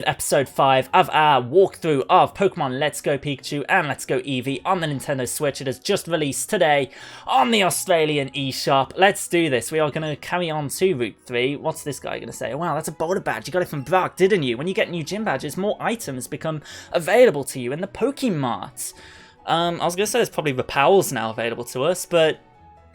Episode 5 of our walkthrough of Pokemon Let's Go Pikachu and Let's Go Eevee on the Nintendo Switch. It has just released today on the Australian eShop. Let's do this. We are going to carry on to Route 3. What's this guy going to say? Oh, wow, that's a boulder badge. You got it from Brock, didn't you? When you get new gym badges, more items become available to you in the Pokemart. I was going to say there's probably Repels now available to us, but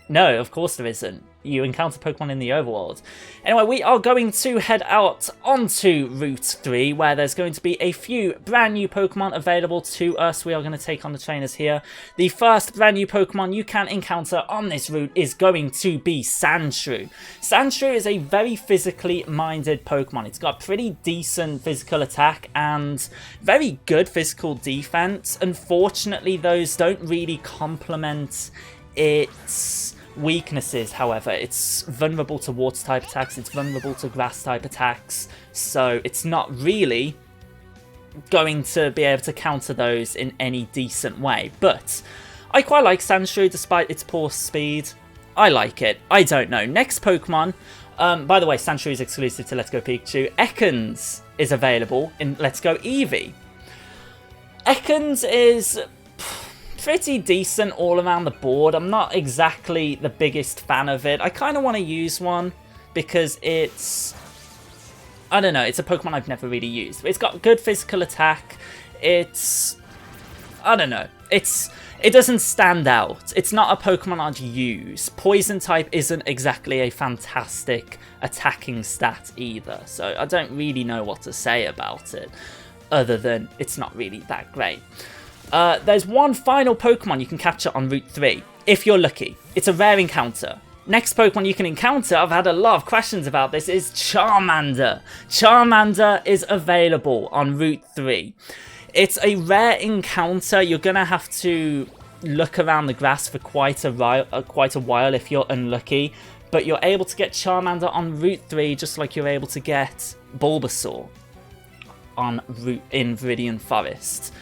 no, of course there isn't. You encounter Pokemon in the overworld. Anyway, we are going to head out onto Route 3, where there's going to be a few brand new Pokemon available to us. We are going to take on the trainers here. The first brand new Pokemon you can encounter on this route is going to be Sandshrew. Sandshrew is a very physically minded Pokemon. It's got pretty decent physical attack and very good physical defense. Unfortunately, those don't really complement its weaknesses. However, it's vulnerable to water type attacks, it's vulnerable to grass type attacks, so it's not really going to be able to counter those in any decent way. But I quite like Sandshrew despite its poor speed. I like it. I don't know. Next Pokemon, by the way, Sandshrew is exclusive to Let's Go Pikachu. Ekans is available in Let's Go Eevee. Ekans is pretty decent all around the board. I'm not exactly the biggest fan of it. I kind of want to use one because it's, I don't know, it's a Pokemon I've never really used. It's got good physical attack. It's, I don't know, it doesn't stand out. It's not a Pokemon I'd use. Poison type isn't exactly a fantastic attacking stat either, so I don't really know what to say about it other than it's not really that great. There's one final Pokemon you can capture on Route 3, if you're lucky. It's a rare encounter. Next Pokemon you can encounter, I've had a lot of questions about this, is Charmander. Charmander is available on Route 3. It's a rare encounter. You're going to have to look around the grass for quite a while if you're unlucky. But you're able to get Charmander on Route 3 just like you're able to get Bulbasaur in Viridian Forest.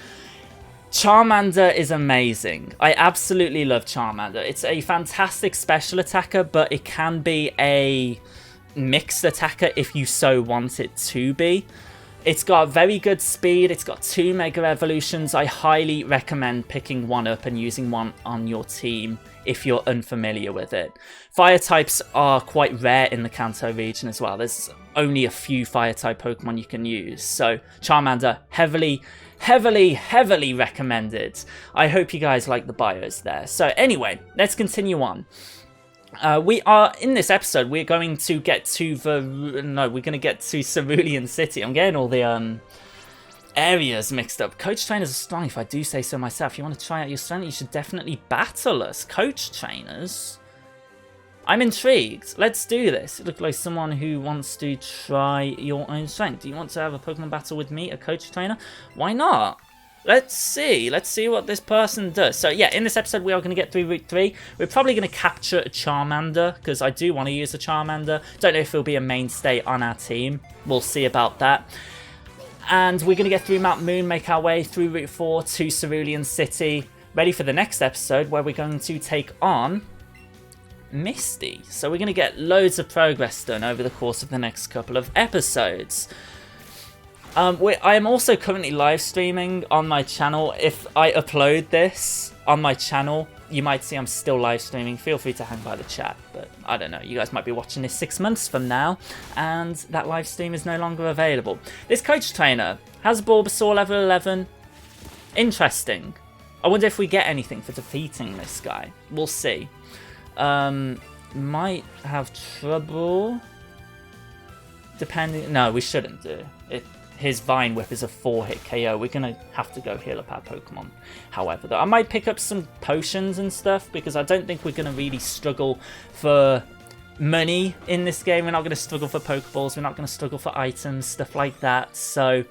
Charmander is amazing. I absolutely love Charmander. It's a fantastic special attacker, but it can be a mixed attacker if you so want it to be. It's got very good speed. It's got 2 Mega Evolutions. I highly recommend picking one up and using one on your team if you're unfamiliar with it. Fire types are quite rare in the Kanto region as well. There's only a few fire type Pokemon you can use. So Charmander, heavily recommended. I hope you guys like the bios there. So anyway, let's continue on. We are, in this episode, we're going to get to Cerulean CIty. I'm getting all the areas mixed up. Coach trainers are strong, if I do say so myself. If you want to try out your strength, you should definitely battle us. Coach trainers? I'm intrigued. Let's do this. You look like someone who wants to try your own strength. Do you want to have a Pokemon battle with me, a coach trainer? Why not? Let's see. Let's see what this person does. So yeah, in this episode we are going to get through Route 3. We're probably going to capture a Charmander because I do want to use a Charmander. Don't know if it'll be a mainstay on our team. We'll see about that. And we're going to get through Mount Moon, make our way through Route 4 to Cerulean CIty. Ready for the next episode where we're going to take on Misty. So we're going to get loads of progress done over the course of the next couple of episodes. I am also currently live streaming on my channel. If I upload this on my channel, you might see I'm still live streaming. Feel free to hang by the chat, but I don't know. You guys might be watching this 6 months from now, and that live stream is no longer available. This coach trainer has Bulbasaur level 11. Interesting. I wonder if we get anything for defeating this guy. We'll see. Might have trouble. Depending. No, we shouldn't do it. His Vine Whip is a 4-hit KO. We're going to have to go heal up our Pokemon. However, though, I might pick up some potions and stuff because I don't think we're going to really struggle for money in this game. We're not going to struggle for Pokeballs. We're not going to struggle for items, stuff like that. So,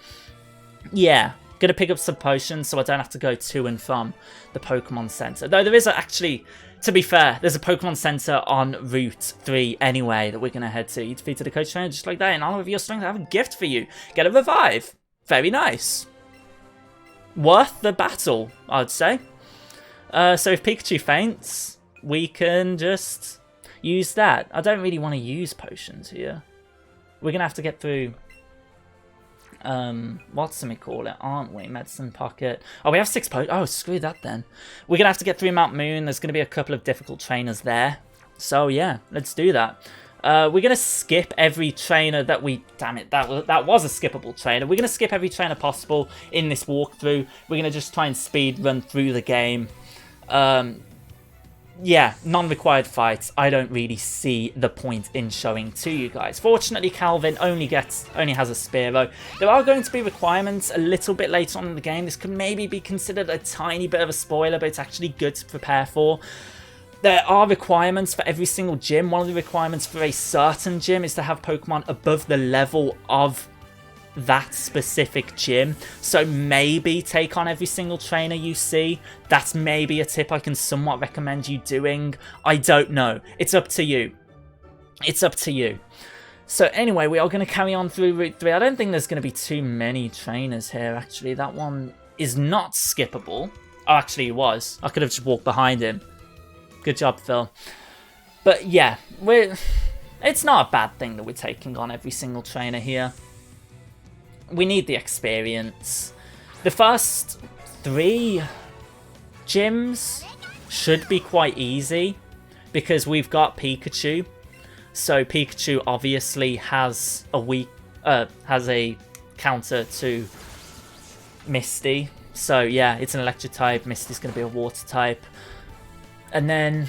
yeah. Going to pick up some potions so I don't have to go to and from the Pokemon Center. Though there is actually, to be fair, there's a Pokemon Center on Route 3 anyway that we're going to head to. You defeated a coach trainer just like that. In honor of your strength, I have a gift for you. Get a revive. Very nice. Worth the battle, I'd say. So if Pikachu faints, we can just use that. I don't really want to use potions here. We're going to have to get through whatchamacallit, aren't we? Medicine Pocket. Oh, we have 6 Oh, screw that then. We're going to have to get through Mount Moon. There's going to be a couple of difficult trainers there. So, yeah, let's do that. We're going to skip every trainer that we... Damn it, that was a skippable trainer. We're going to skip every trainer possible in this walkthrough. We're going to just try and speed run through the game. Yeah, non-required fights, I don't really see the point in showing to you guys. Fortunately, Calvin only has a Spearow. There are going to be requirements a little bit later on in the game. This could maybe be considered a tiny bit of a spoiler, but it's actually good to prepare for. There are requirements for every single gym. One of the requirements for a certain gym is to have Pokemon above the level of that specific gym, so maybe take on every single trainer you see. That's maybe a tip I can somewhat recommend you doing. I don't know, it's up to you. It's up to you. So anyway, we are going to carry on through Route 3. I don't think there's going to be too many trainers here, actually. That one is not skippable. Oh, actually it was. I could have just walked behind him. Good job, Phil. But yeah, it's not a bad thing that we're taking on every single trainer here. We need the experience. The first 3 gyms should be quite easy because we've got Pikachu. So Pikachu obviously has a counter to Misty. So yeah, it's an electric type. Misty's going to be a water type. And then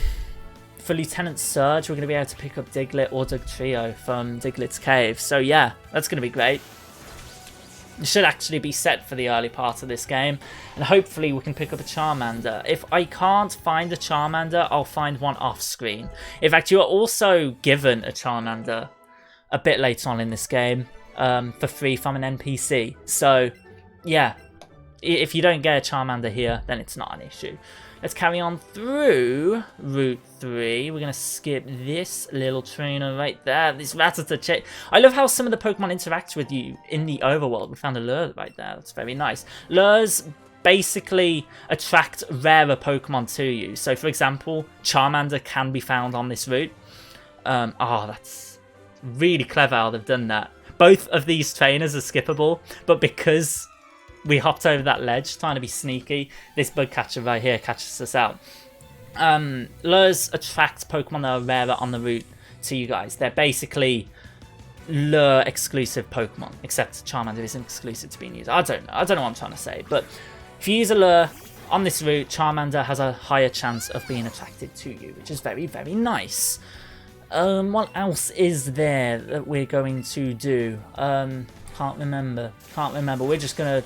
for Lieutenant Surge, we're going to be able to pick up Diglett or Dugtrio from Diglett's Cave. So yeah, that's going to be great. It should actually be set for the early part of this game, and hopefully we can pick up a Charmander. If I can't find a Charmander, I'll find one off screen. In fact, you are also given a Charmander a bit later on in this game for free from an NPC. So yeah, if you don't get a Charmander here, then it's not an issue. Let's carry on through Route 3. We're going to skip this little trainer right there. This Rattata. I love how some of the Pokemon interact with you in the overworld. We found a lure right there. That's very nice. Lures basically attract rarer Pokemon to you. So, for example, Charmander can be found on this route. Oh, that's really clever how they've done that. Both of these trainers are skippable, but because we hopped over that ledge trying to be sneaky, this bug catcher right here catches us out. Lures attract Pokemon that are rarer on the route to you guys. They're basically lure exclusive Pokemon, except Charmander isn't exclusive to being used. I don't know what I'm trying to say, but if you use a lure on this route, Charmander has a higher chance of being attracted to you, which is very, very nice. What else is there that we're going to do? Can't remember. We're just gonna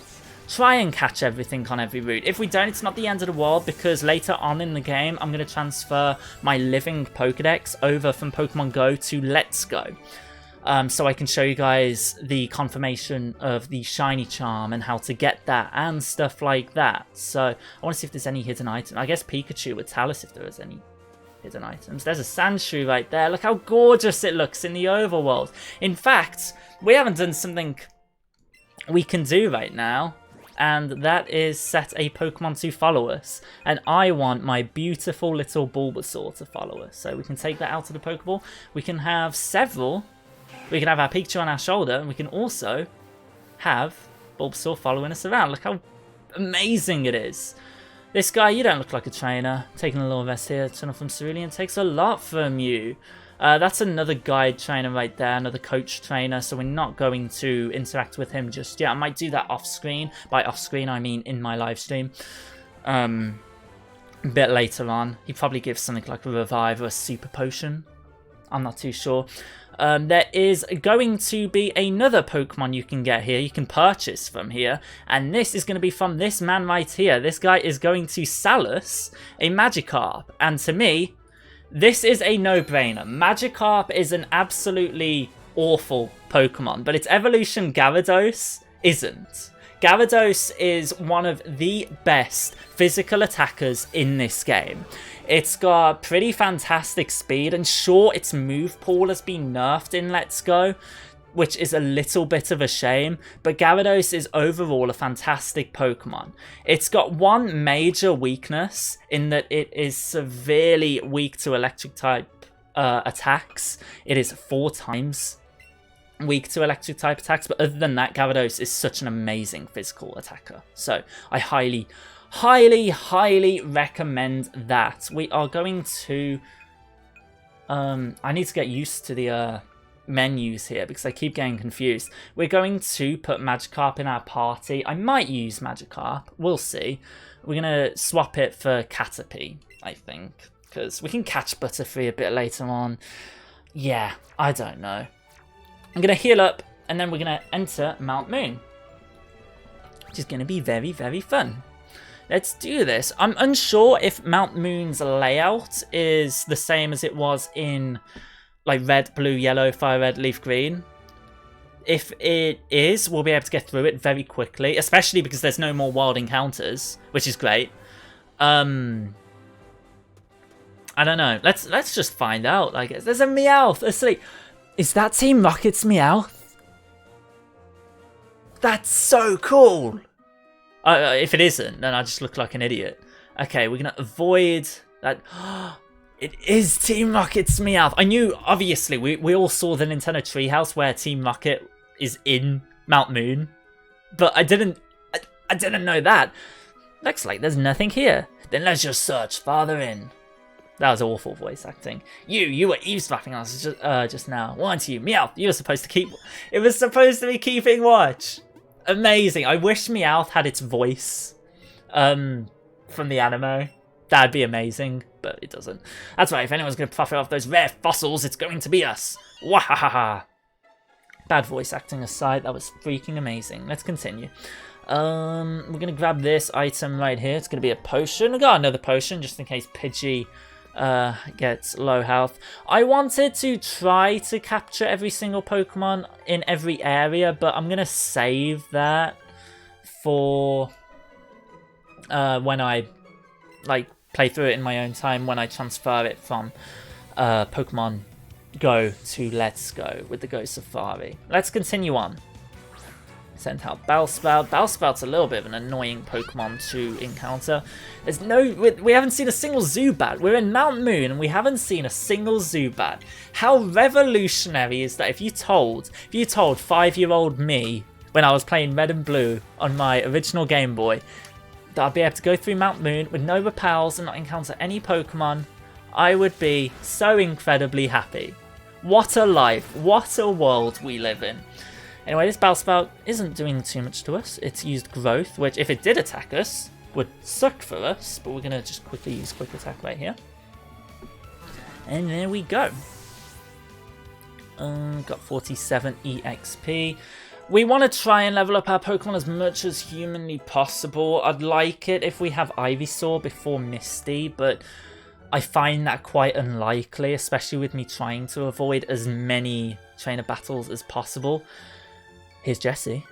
try and catch everything on every route. If we don't, it's not the end of the world, because later on in the game, I'm going to transfer my living Pokedex over from Pokemon Go to Let's Go. So I can show you guys the confirmation of the shiny charm and how to get that and stuff like that. So I want to see if there's any hidden item. I guess Pikachu would tell us if there is any hidden items. There's a Sandshrew right there. Look how gorgeous it looks in the overworld. In fact, we haven't done something we can do right now, and that is set a Pokemon to follow us. And I want my beautiful little Bulbasaur to follow us. So we can take that out of the Pokeball. We can have several. We can have our Pikachu on our shoulder, and we can also have Bulbasaur following us around. Look how amazing it is. This guy, you don't look like a trainer. Taking a little rest here. Tunnel from Cerulean takes a lot from you. That's another guide trainer right there, another coach trainer, so we're not going to interact with him just yet. I might do that off screen. By off screen, I mean in my live stream. A bit later on. He probably gives something like a revive or a super potion. I'm not too sure. There is going to be another Pokemon you can get here, you can purchase from here, and this is going to be from this man right here. This guy is going to sell us a Magikarp, and to me, this is a no-brainer. Magikarp is an absolutely awful Pokemon, but its evolution Gyarados isn't. Gyarados is one of the best physical attackers in this game. It's got pretty fantastic speed, and sure, its move pool has been nerfed in Let's Go, which is a little bit of a shame, but Gyarados is overall a fantastic Pokemon. It's got one major weakness in that it is severely weak to electric type attacks. It is 4 times weak to electric type attacks, but other than that, Gyarados is such an amazing physical attacker. So I highly, highly, highly recommend that. We are going to... I need to get used to the menus here because I keep getting confused. We're going to put Magikarp in our party. I might use Magikarp. We'll see. We're going to swap it for Caterpie, I think, because we can catch Butterfree a bit later on. Yeah, I don't know. I'm going to heal up, and then we're going to enter Mount Moon, which is going to be very, very fun. Let's do this. I'm unsure if Mount Moon's layout is the same as it was in like red, blue, yellow, fire red, leaf green. If it is, we'll be able to get through it very quickly, especially because there's no more wild encounters, which is great. I don't know. Let's just find out, I guess. There's a Meowth asleep. Is that Team Rocket's Meowth? That's so cool! If it isn't, then I just look like an idiot. Okay, we're going to avoid that. It is Team Rocket's Meowth. I knew, obviously, we all saw the Nintendo Treehouse where Team Rocket is in Mount Moon. But I didn't know that. Looks like there's nothing here. Then let's just search farther in. That was awful voice acting. You were eavesdropping on us just now, weren't you? Meowth, you were supposed to keep... It was supposed to be keeping watch. Amazing. I wish Meowth had its voice from the anime. That'd be amazing, but it doesn't. That's right, if anyone's going to profit off those rare fossils, it's going to be us. Wahahaha. Bad voice acting aside, that was freaking amazing. Let's continue. We're going to grab this item right here. It's going to be a potion. I got another potion just in case Pidgey gets low health. I wanted to try to capture every single Pokemon in every area, but I'm going to save that for when I play through it in my own time, when I transfer it from Pokemon Go to Let's Go with the Go Safari. Let's continue on. Sent out Bellsprout. Bellsprout's a little bit of an annoying Pokemon to encounter. We haven't seen a single Zubat. We're in Mount Moon and we haven't seen a single Zubat. How revolutionary is that? If you told 5-year-old me when I was playing Red and Blue on my original Game Boy that I'd be able to go through Mount Moon with no repels and not encounter any Pokemon, I would be so incredibly happy. What a life. What a world we live in. Anyway, this Bellsprout isn't doing too much to us. It's used Growth, which if it did attack us, would suck for us. But we're going to just quickly use Quick Attack right here. And there we go. Got 47 EXP. We want to try and level up our Pokemon as much as humanly possible. I'd like it if we have Ivysaur before Misty, but I find that quite unlikely, especially with me trying to avoid as many trainer battles as possible. Here's Jessie.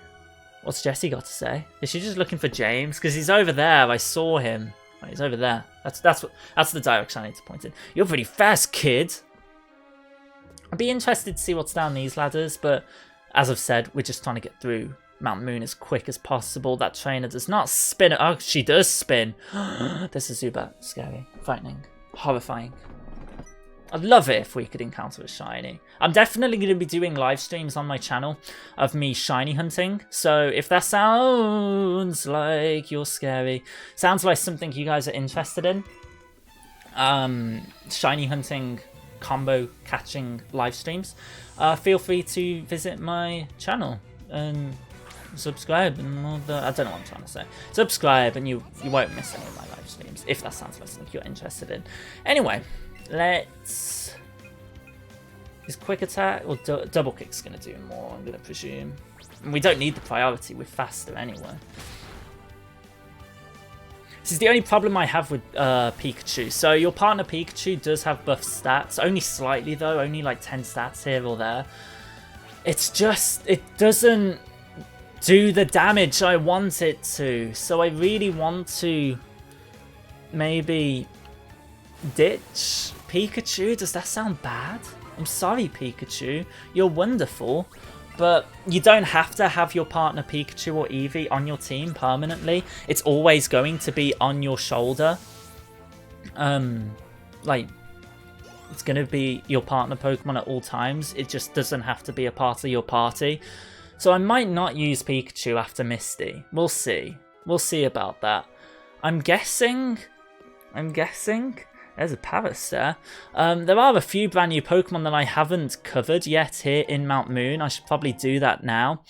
What's Jessie got to say? Is she just looking for James? Because he's over there. I saw him. Right, he's over there. That's the direction I need to point in. You're pretty fast, kid. I'd be interested to see what's down these ladders, but as I've said, we're just trying to get through Mount Moon as quick as possible. That trainer does not spin. Oh, she does spin. This is Zubat. Scary. Frightening. Horrifying. I'd love it if we could encounter a shiny. I'm definitely going to be doing live streams on my channel of me shiny hunting. So if that sounds like you're scary, sounds like something you guys are interested in, shiny hunting, combo catching live streams, feel free to visit my channel and subscribe and all the, I don't know what I'm trying to say. Subscribe and you won't miss any of my live streams if that sounds like something you're interested in. Anyway. Let's... Is Quick Attack or Double Kick's going to do more, I'm going to presume. And we don't need the priority, we're faster anyway. This is the only problem I have with Pikachu. So your partner Pikachu does have buff stats, only slightly though, only like 10 stats here or there. It's just, it doesn't do the damage I want it to. So I really want to maybe ditch Pikachu. Does that sound bad? I'm sorry, Pikachu. You're wonderful, but you don't have to have your partner Pikachu or Eevee on your team permanently. It's always going to be on your shoulder. Like, It's going to be your partner Pokemon at all times. It just doesn't have to be a part of your party. So I might not use Pikachu after Misty. We'll see. We'll see about that. I'm guessing... There's a Paris there. There are a few brand new Pokemon that I haven't covered yet here in Mount Moon. I should probably do that now.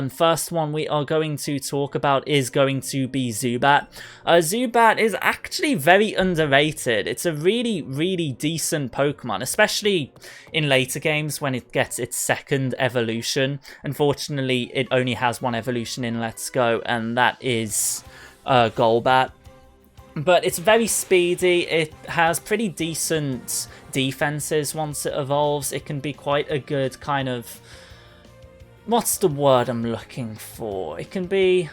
First one we are going to talk about is going to be Zubat. Zubat is actually very underrated. It's a really, really decent Pokemon, especially in later games when it gets its second evolution. Unfortunately, it only has one evolution in Let's Go, and that is Golbat. But it's very speedy. It has pretty decent defenses once it evolves. It can be quite a good kind of... What's the word I'm looking for? It can be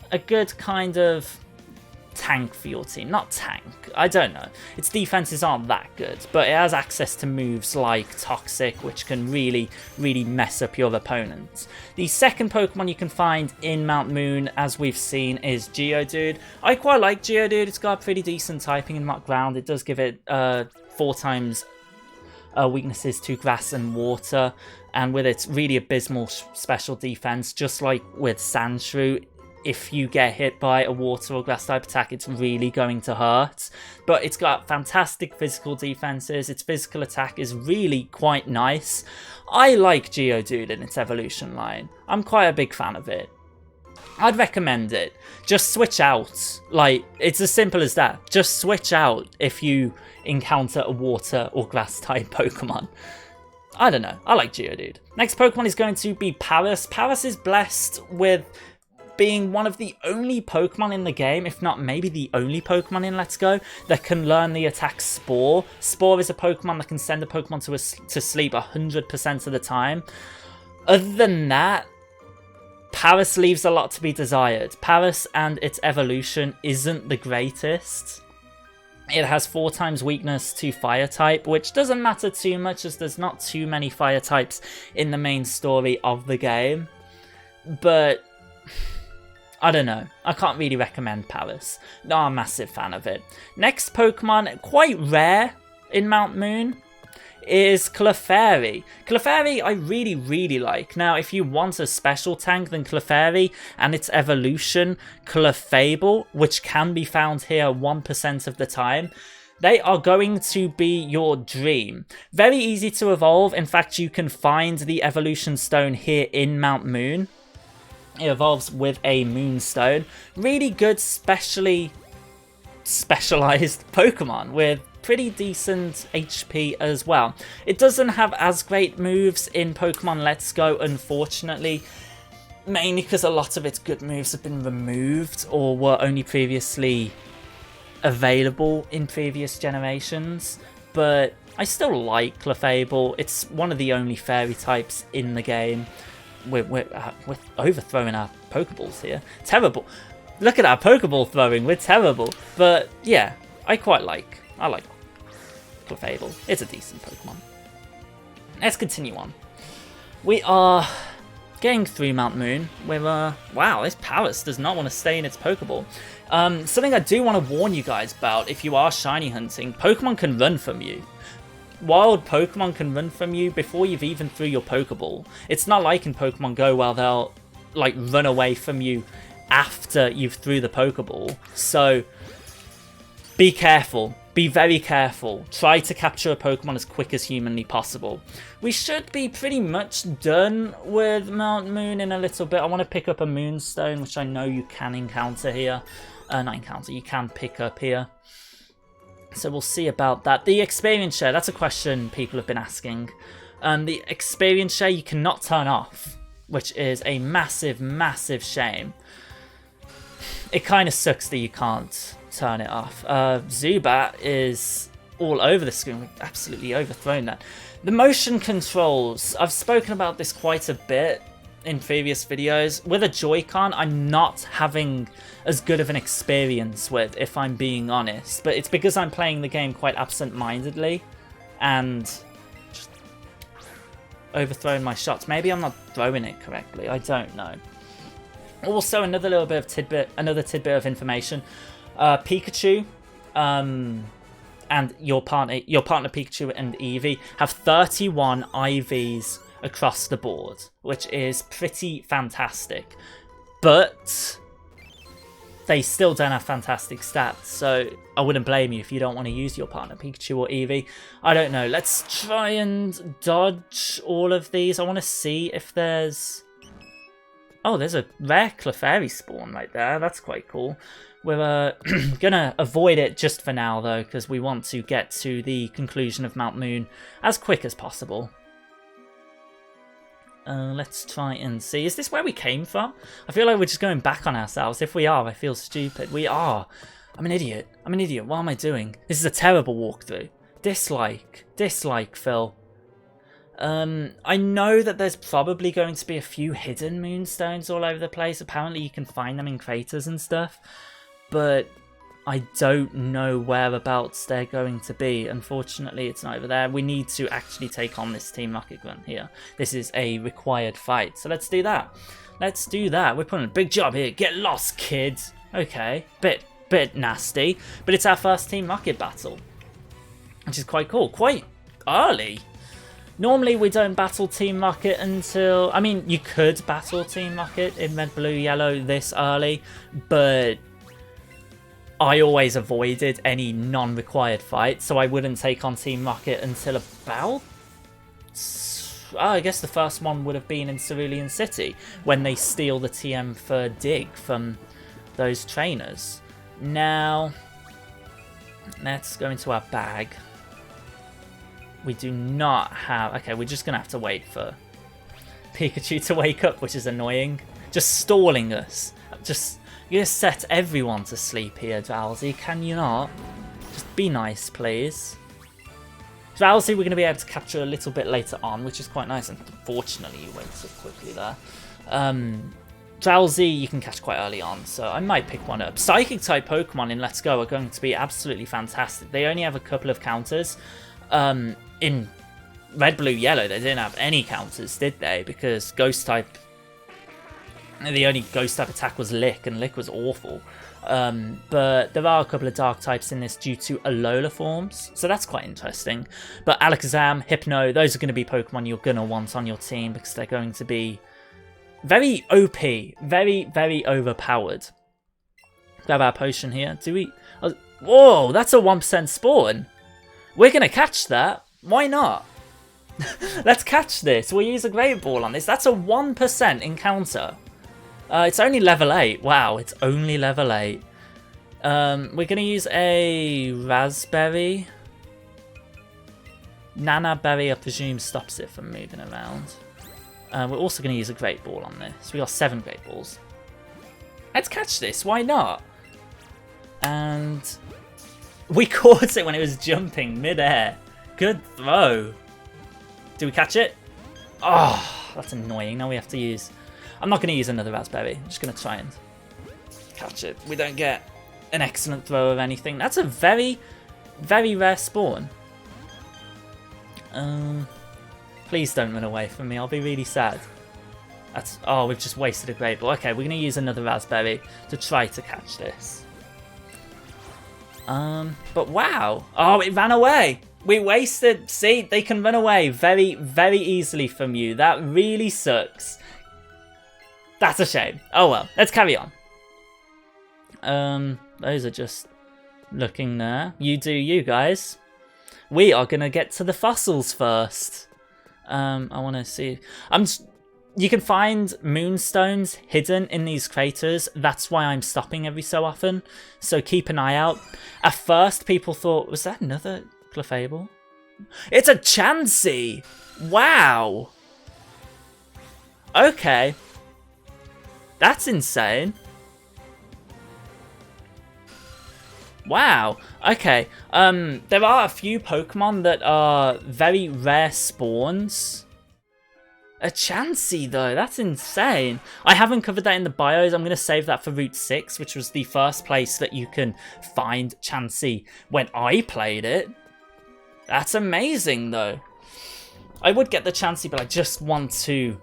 a good kind of tank for your team. Not tank, I don't know. Its defenses aren't that good, but it has access to moves like Toxic, which can really, really mess up your opponents. The second Pokemon you can find in Mount Moon, as we've seen, is Geodude. I quite like Geodude. It's got a pretty decent typing in Rock Ground. It does give it 4 times weaknesses to grass and water, and with its really abysmal special defense, just like with Sandshrew, if you get hit by a water or grass type attack, it's really going to hurt. But it's got fantastic physical defenses. Its physical attack is really quite nice. I like Geodude in its evolution line. I'm quite a big fan of it. I'd recommend it. Just switch out. Like, it's as simple as that. Just switch out if you encounter a water or grass type Pokemon. I don't know. I like Geodude. Next Pokemon is going to be Paris. Paris is blessed with being one of the only Pokemon in the game, if not maybe the only Pokemon in Let's Go, that can learn the attack Spore. Spore is a Pokemon that can send a Pokemon to sleep 100% of the time. Other than that, Paris leaves a lot to be desired. Paris and its evolution isn't the greatest. It has 4 times weakness to Fire type, which doesn't matter too much as there's not too many Fire types in the main story of the game. But I don't know. I can't really recommend Paris. Not a massive fan of it. Next Pokemon, quite rare in Mount Moon, is Clefairy. Clefairy I really, really like. Now, if you want a special tank, then Clefairy and its evolution, Clefable, which can be found here 1% of the time, they are going to be your dream. Very easy to evolve. In fact, you can find the evolution stone here in Mount Moon. It evolves with a Moonstone. Really good, specialized Pokemon with pretty decent HP as well. It doesn't have as great moves in Pokemon Let's Go, unfortunately, mainly because a lot of its good moves have been removed or were only previously available in previous generations. But I still like Clefable. It's one of the only fairy types in the game. We're overthrowing our Pokeballs here. Terrible. Look at our Pokeball throwing. We're terrible. But yeah, I like Clefable. It's a decent Pokemon. Let's continue on. We are getting through Mount Moon. Wow, this Paris does not want to stay in its Pokeball. Something I do want to warn you guys about, if you are shiny hunting, Pokemon can run from you. Wild Pokemon can run from you before you've even threw your Pokeball. It's not like in Pokemon Go where they'll like run away from you after you've threw the Pokeball. So be careful. Be very careful. Try to capture a Pokemon as quick as humanly possible. We should be pretty much done with Mount Moon in a little bit. I want to pick up a Moonstone, which I know you can encounter here. Not encounter, you can pick up here. So we'll see about that. The experience share, that's a question people have been asking. The experience share you cannot turn off, which is a massive, massive shame. It kind of sucks that you can't turn it off. Zubat is all over the screen. We've absolutely overthrown that. The motion controls, I've spoken about this quite a bit in previous videos. With a Joy-Con, I'm not having as good of an experience with, if I'm being honest. But it's because I'm playing the game quite absent-mindedly and just overthrowing my shots. Maybe I'm not throwing it correctly. I don't know. Also, another tidbit of information. Pikachu and your partner Pikachu and Eevee have 31 IVs across the board, which is pretty fantastic. But they still don't have fantastic stats, so I wouldn't blame you if you don't want to use your partner Pikachu or Eevee. I don't know. Let's try and dodge all of these. I want to see if there's... Oh, there's a rare Clefairy spawn right there. That's quite cool. We're gonna avoid it just for now, though, because we want to get to the conclusion of Mount Moon as quick as possible. Let's try and see. Is this where we came from? I feel like we're just going back on ourselves. If we are, I feel stupid. We are. I'm an idiot. I'm an idiot. What am I doing? This is a terrible walkthrough. Dislike. Dislike, Phil. I know that there's probably going to be a few hidden moonstones all over the place. Apparently you can find them in craters and stuff. But I don't know whereabouts they're going to be. Unfortunately, it's not over there. We need to actually take on this Team Rocket Grunt here. This is a required fight. So let's do that. Let's do that. We're putting a big job here. Get lost, kids. Okay. Bit nasty. But it's our first Team Rocket battle, which is quite cool. Quite early. Normally, we don't battle Team Rocket until... I mean, you could battle Team Rocket in Red, Blue, Yellow this early, but I always avoided any non-required fights, so I wouldn't take on Team Rocket until about... I guess the first one would have been in Cerulean CIty, when they steal the TM for Dig from those trainers. Now, let's go into our bag. We do not have... Okay, we're just going to have to wait for Pikachu to wake up, which is annoying. Just stalling us. You just set everyone to sleep here, Drowsy. Can you not? Just be nice, please. Drowsy we're going to be able to capture a little bit later on, which is quite nice. Unfortunately, you went so quickly there. Drowsy you can catch quite early on, so I might pick one up. Psychic-type Pokemon in Let's Go are going to be absolutely fantastic. They only have a couple of counters. In Red, Blue, Yellow, they didn't have any counters, did they? Because Ghost-type... The only Ghost-type attack was Lick, and Lick was awful. But there are a couple of Dark types in this due to Alola forms, so that's quite interesting. But Alakazam, Hypno, those are going to be Pokemon you're going to want on your team because they're going to be very OP, very, very overpowered. Grab our potion here. Do we... Whoa, that's a 1% spawn. We're going to catch that. Why not? Let's catch this. We'll use a Great Ball on this. That's a 1% encounter. It's only level 8. Wow, it's only level 8. We're going to use a Raspberry. Nana Berry, I presume, stops it from moving around. We're also going to use a Great Ball on this. We got 7 Great Balls. Let's catch this. Why not? And we caught it when it was jumping mid-air. Good throw. Do we catch it? Oh, that's annoying. Now we have to use... I'm not going to use another Raspberry. I'm just going to try and catch it. We don't get an excellent throw of anything. That's a very, very rare spawn. Please don't run away from me. I'll be really sad. That's... Oh, we've just wasted a Great Ball. Okay, we're going to use another Raspberry to try to catch this. But wow. Oh, it ran away. We wasted... See, they can run away very, very easily from you. That really sucks. That's a shame. Oh well, let's carry on. Those are just looking there. You do you, guys. We are going to get to the fossils first. I want to see... You can find moonstones hidden in these craters. That's why I'm stopping every so often. So keep an eye out. At first, people thought, was that another Clefable? It's a Chansey! Wow! Okay. That's insane. Wow. Okay. There are a few Pokemon that are very rare spawns. A Chansey, though. That's insane. I haven't covered that in the bios. I'm going to save that for Route 6, which was the first place that you can find Chansey when I played it. That's amazing, though. I would get the Chansey, but I just want to...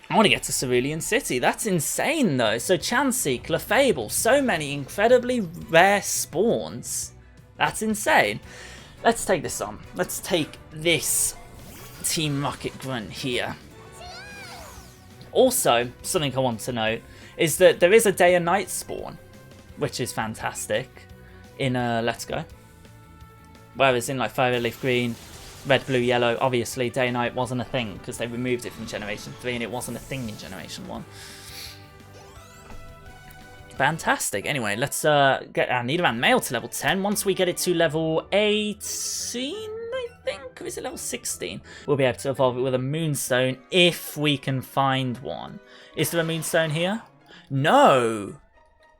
I want to get to Cerulean CIty. That's insane, though. So Chansey, Clefable, so many incredibly rare spawns. That's insane. Let's take this on. Let's take this Team Rocket Grunt here. Also, something I want to note is that there is a day and night spawn, which is fantastic in Let's Go. Whereas in like Fire Leaf Green, Red, Blue, Yellow, obviously day and night wasn't a thing because they removed it from Generation 3 and it wasn't a thing in Generation 1. Fantastic. Anyway, let's get our Nidoran male to level 10. Once we get it to level 18, I think, or is it level 16? We'll be able to evolve it with a Moonstone if we can find one. Is there a Moonstone here? No!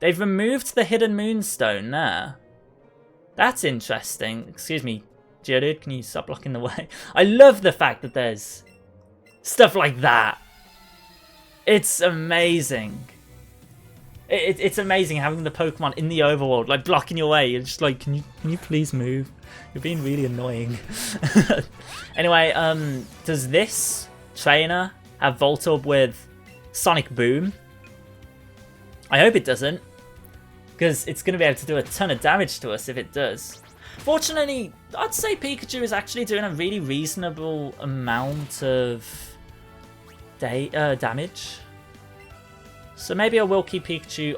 They've removed the hidden Moonstone there. That's interesting. Excuse me, Geodude, can you stop blocking the way? I love the fact that there's stuff like that. It's amazing. It's amazing having the Pokemon in the overworld, like blocking your way. You're just like, can you please move? You're being really annoying. Anyway, does this trainer have Voltorb with Sonic Boom? I hope it doesn't, because it's going to be able to do a ton of damage to us if it does. Fortunately, I'd say Pikachu is actually doing a really reasonable amount of damage. So maybe I will keep Pikachu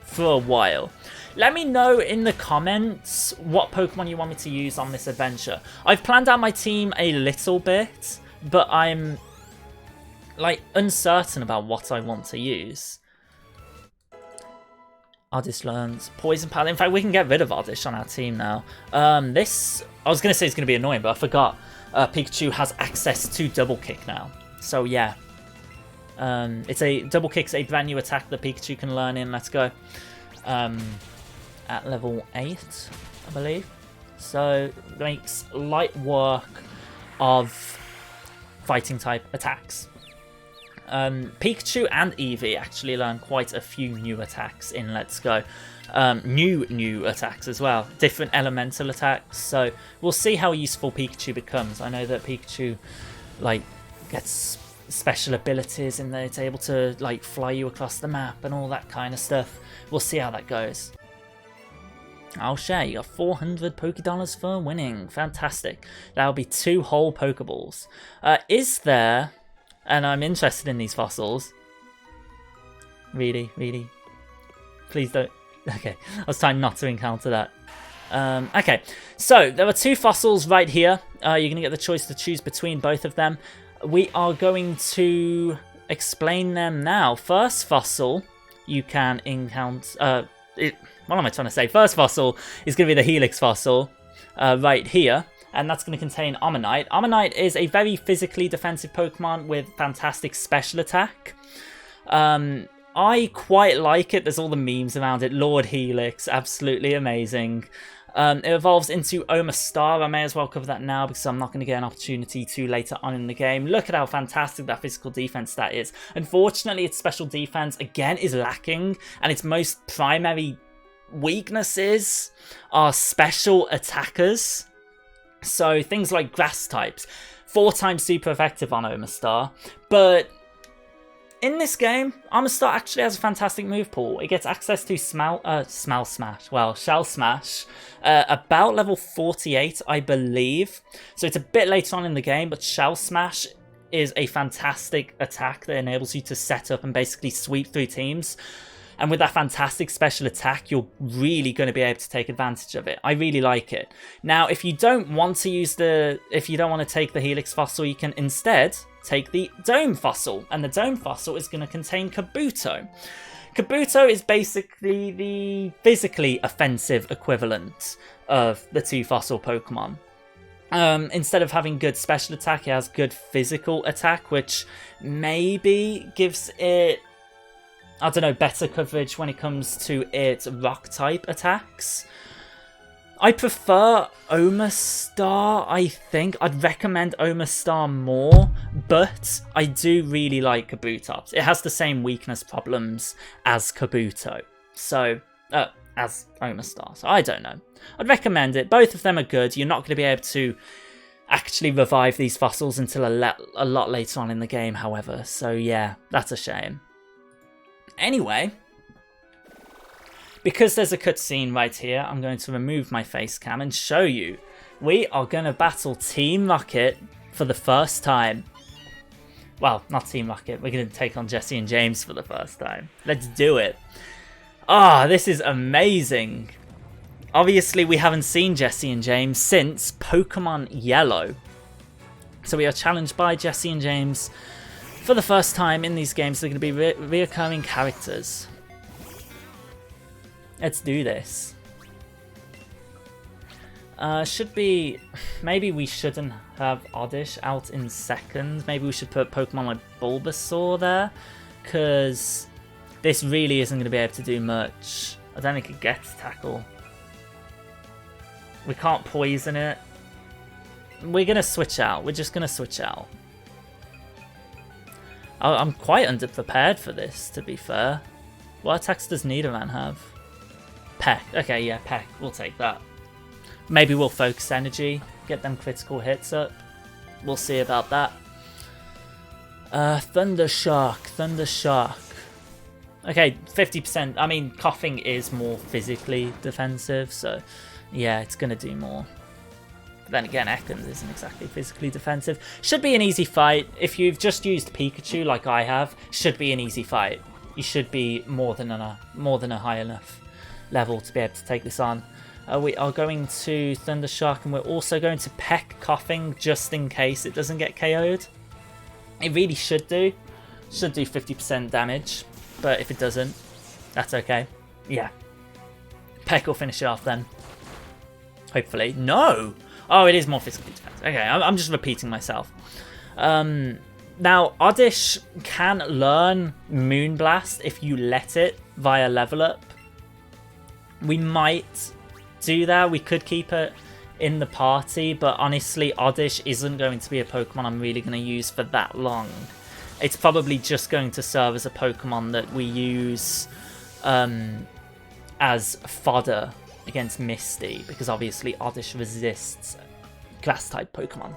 for a while. Let me know in the comments what Pokemon you want me to use on this adventure. I've planned out my team a little bit, but I'm like uncertain about what I want to use. Ardish learns Poison Powder. In fact, we can get rid of Ardish on our team now. This, I was going to say it's going to be annoying, but I forgot. Pikachu has access to Double Kick now. So yeah. It's a Double Kick's a brand new attack that Pikachu can learn in Let's Go. At level 8, I believe. So it makes light work of fighting type attacks. Pikachu and Eevee actually learn quite a few new attacks in Let's Go. New attacks as well. Different elemental attacks. So we'll see how useful Pikachu becomes. I know that Pikachu like gets special abilities and that it's able to like fly you across the map and all that kind of stuff. We'll see how that goes. I'll share. You got 400 Pokédollars for winning. Fantastic. That'll be 2 whole Pokeballs. Is there, and I'm interested in these fossils. Really? Please don't. Okay, I was trying not to encounter that. Okay, so there are 2 fossils right here. You're going to get the choice to choose between both of them. We are going to explain them now. First fossil you can encounter... what am I trying to say? First fossil is going to be the Helix fossil right here. And that's going to contain Omanyte. Omanyte is a very physically defensive Pokemon with fantastic special attack. I quite like it. There's all the memes around it. Lord Helix, absolutely amazing. It evolves into Omastar. I may as well cover that now because I'm not going to get an opportunity to later on in the game. Look at how fantastic that physical defense stat is. Unfortunately, its special defense, again, is lacking. And its most primary weaknesses are special attackers. So things like grass types. 4 times super effective on Omastar. But in this game, Omastar actually has a fantastic move pool. It gets access to Shell Smash, about level 48, I believe. So it's a bit later on in the game, but Shell Smash is a fantastic attack that enables you to set up and basically sweep through teams. And with that fantastic special attack, you're really going to be able to take advantage of it. I really like it. Now, if you don't want to take the Helix fossil, you can instead take the Dome fossil. And the Dome fossil is going to contain Kabuto. Kabuto is basically the physically offensive equivalent of the 2 fossil Pokemon. Instead of having good special attack, it has good physical attack, which maybe gives it, I don't know, better coverage when it comes to its rock type attacks. I prefer Omastar, I think. I'd recommend Omastar more, but I do really like Kabutops. It has the same weakness problems as Kabuto. So, as Omastar. So I don't know. I'd recommend it. Both of them are good. You're not going to be able to actually revive these fossils until a lot later on in the game, however. So yeah, that's a shame. Anyway, because there's a cutscene right here, I'm going to remove my face cam and show you. We are going to battle Team Rocket for the first time. Well, not Team Rocket. We're going to take on Jesse and James for the first time. Let's do it. Ah, this is amazing. Obviously, we haven't seen Jesse and James since Pokemon Yellow. So we are challenged by Jesse and James for the first time in these games. They're going to be reoccurring characters. Let's do this. Should be... Maybe we shouldn't have Oddish out in second. Maybe we should put Pokemon like Bulbasaur there. Because this really isn't going to be able to do much. I don't think it gets Tackle. We can't poison it. We're going to switch out. We're just going to switch out. I'm quite underprepared for this, to be fair. What attacks does Nidoran have? Peck. Okay, yeah, Peck. We'll take that. Maybe we'll focus energy. Get them critical hits up. We'll see about that. Thunder Shark. Thunder Shark. Okay, 50%. I mean, Coughing is more physically defensive, so... yeah, it's going to do more. But then again, Ekans isn't exactly physically defensive. Should be an easy fight. If you've just used Pikachu like I have, should be an easy fight. You should be more than a high enough level to be able to take this on. We are going to Thunder Shark, and we're also going to Peck Coughing just in case it doesn't get KO'd. It really should do. Should do 50% damage, but if it doesn't, that's okay. Yeah. Peck will finish it off then. Hopefully. No! Oh, it is more physically defensive. Okay, I'm just repeating myself. Now, Oddish can learn Moonblast if you let it via level up. We might do that. We could keep it in the party, but honestly, Oddish isn't going to be a Pokemon I'm really going to use for that long. It's probably just going to serve as a Pokemon that we use as fodder against Misty, because obviously Oddish resists Grass-type Pokemon.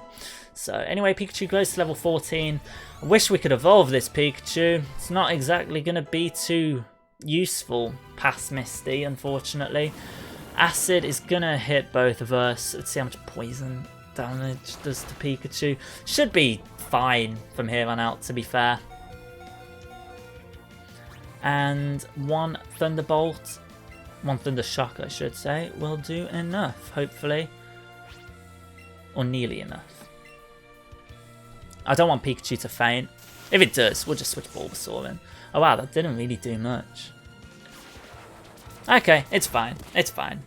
So anyway, Pikachu grows to level 14. I wish we could evolve this Pikachu. It's not exactly going to be too useful past Misty, unfortunately. Acid is going to hit both of us. Let's see how much poison damage does to Pikachu. Should be fine from here on out, to be fair. And one Thunderbolt, one Thunder Shock I should say, will do enough, hopefully. Or nearly enough. I don't want Pikachu to faint. If it does, we'll just switch Bulbasaur in. Oh wow, that didn't really do much. Okay, it's fine. It's fine.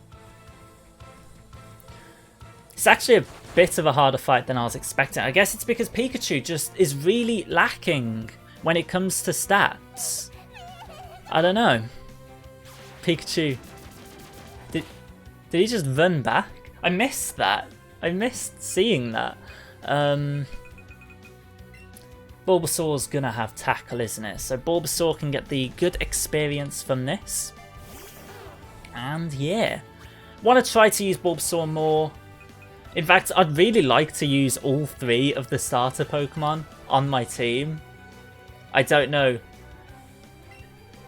It's actually a bit of a harder fight than I was expecting. I guess it's because Pikachu just is really lacking when it comes to stats. I don't know. Pikachu. Did he just run back? I missed that. I missed seeing that. Bulbasaur's gonna have Tackle, isn't it? So Bulbasaur can get the good experience from this. And yeah. Want to try to use Bulbasaur more. In fact, I'd really like to use all three of the starter Pokemon on my team. I don't know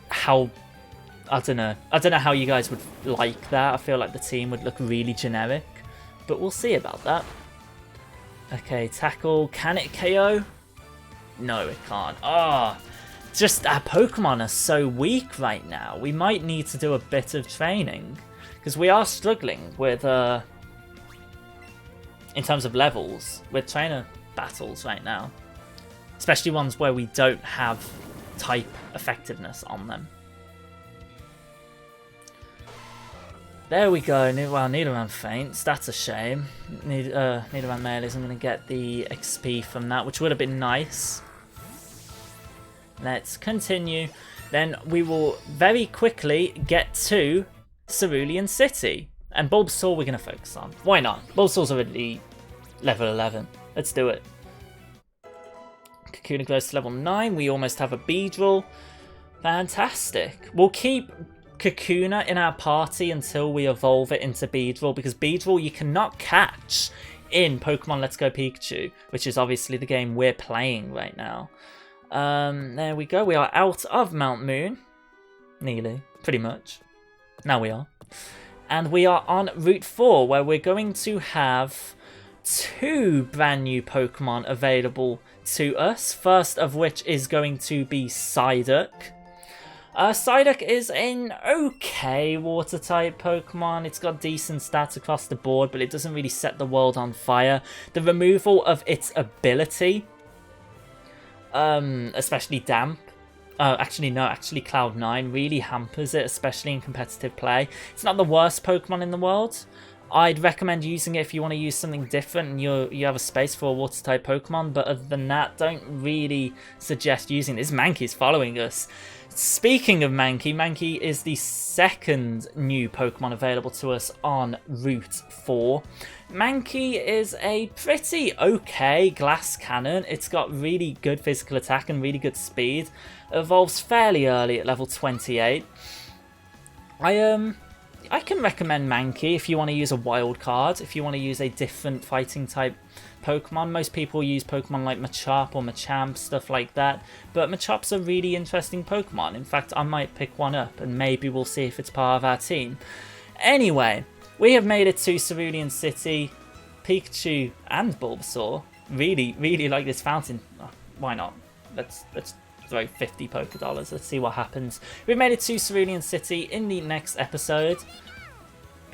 how... I don't know how you guys would like that. I feel like the team would look really generic. But we'll see about that. Okay, Tackle. Can it KO? No, it can't. Ah, just our Pokemon are so weak right now. We might need to do a bit of training. Because we are struggling with... in terms of levels, with trainer battles right now. Especially ones where we don't have type effectiveness on them. There we go. Well, Nidoran faints. That's a shame. Nidoran Male isn't going to get the XP from that, which would have been nice. Let's continue. Then we will very quickly get to Cerulean CIty. And Bulbasaur we're going to focus on. Why not? Bulbasaur's already level 11. Let's do it. Kakuna goes to level 9. We almost have a Beedrill. Fantastic. We'll keep Kakuna in our party until we evolve it into Beedrill, because Beedrill you cannot catch in Pokemon Let's Go Pikachu, which is obviously the game we're playing right now. There we go. We are out of Mount Moon. Nearly. Pretty much. Now we are. And we are on Route 4, where we're going to have 2 brand new Pokemon available to us. First of which is going to be Psyduck. Psyduck is an okay water-type Pokemon. It's got decent stats across the board, but it doesn't really set the world on fire. The removal of its ability, especially Damp, actually Cloud9 really hampers it, especially in competitive play. It's not the worst Pokemon in the world. I'd recommend using it if you want to use something different and you have a space for a water-type Pokemon, but other than that, don't really suggest using this. Mankey's following us. Speaking of Mankey, Mankey is the second new Pokemon available to us on Route 4. Mankey is a pretty okay glass cannon. It's got really good physical attack and really good speed. Evolves fairly early at level 28. I can recommend Mankey if you want to use a wild card, if you want to use a different fighting type Pokemon. Most people use Pokemon like Machamp or Machamp, stuff like that, but Machamp's a really interesting Pokemon. In fact, I might pick one up and maybe we'll see if it's part of our team. Anyway, we have made it to Cerulean CIty. Pikachu and Bulbasaur really like this fountain. Oh, why not? Let's throw 50 Poké Dollars. Let's see what happens. We've made it to Cerulean CIty. In the next episode,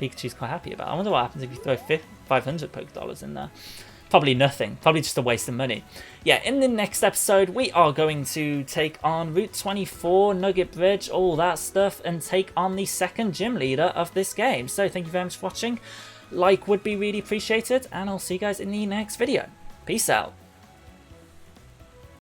Pikachu's quite happy about it. I wonder what happens if you throw 500 Poké Dollars in there. Probably nothing. Probably just a waste of money. Yeah, in the next episode, we are going to take on Route 24, Nugget Bridge, all that stuff, and take on the second gym leader of this game. So thank you very much for watching. Like would be really appreciated, and I'll see you guys in the next video. Peace out.